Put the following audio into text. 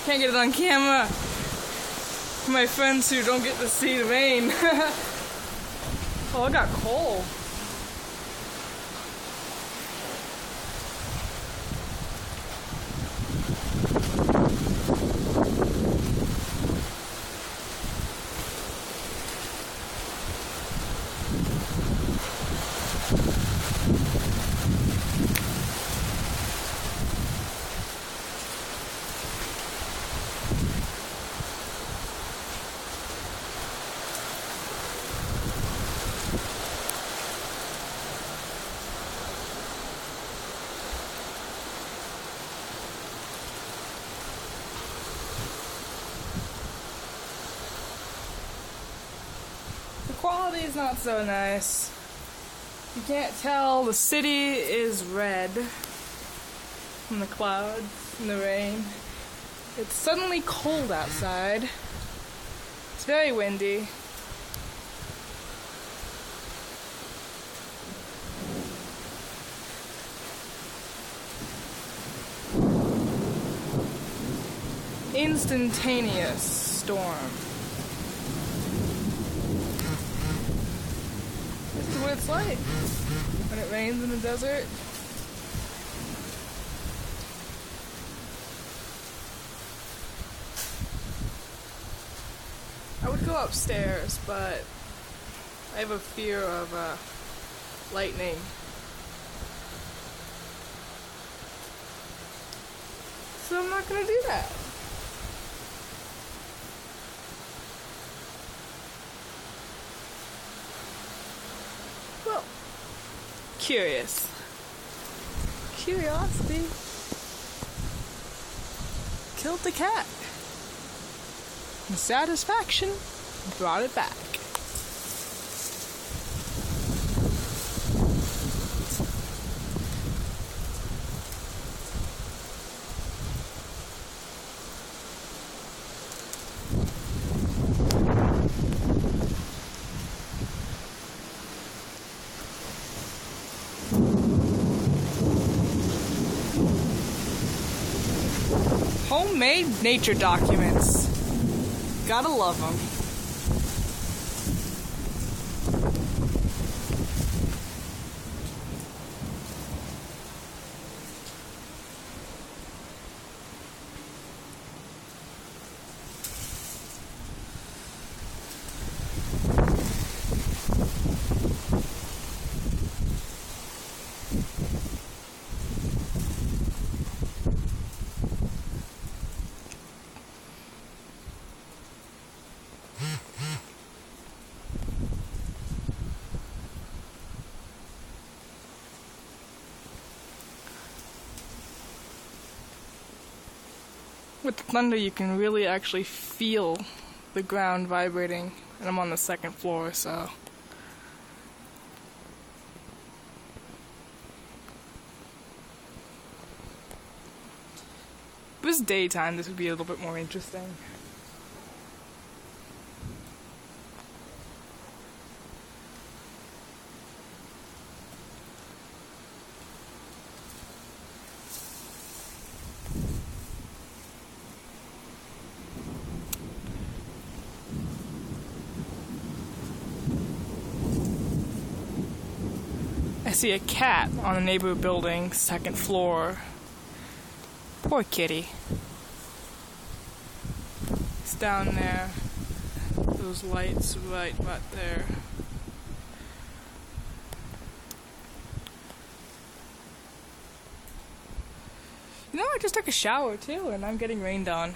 Can't get it on camera. For my friends who don't get to see the rain. Oh, it got cold. The quality is not so nice. You can't tell the city is red from the clouds and the rain. It's suddenly cold outside. It's very windy. Instantaneous storm. This is what it's like when it rains in the desert. I would go upstairs, but I have a fear of lightning. So I'm not gonna do that. Well, curious. Curiosity killed the cat. And satisfaction brought it back. Homemade nature documents. Gotta love them. With the thunder, you can really actually feel the ground vibrating, and I'm on the second floor, so. If it was daytime, this would be a little bit more interesting. I see a cat on a neighbor building's second floor. Poor kitty. It's down there. Those lights right there. You know, I just took a shower too, and I'm getting rained on.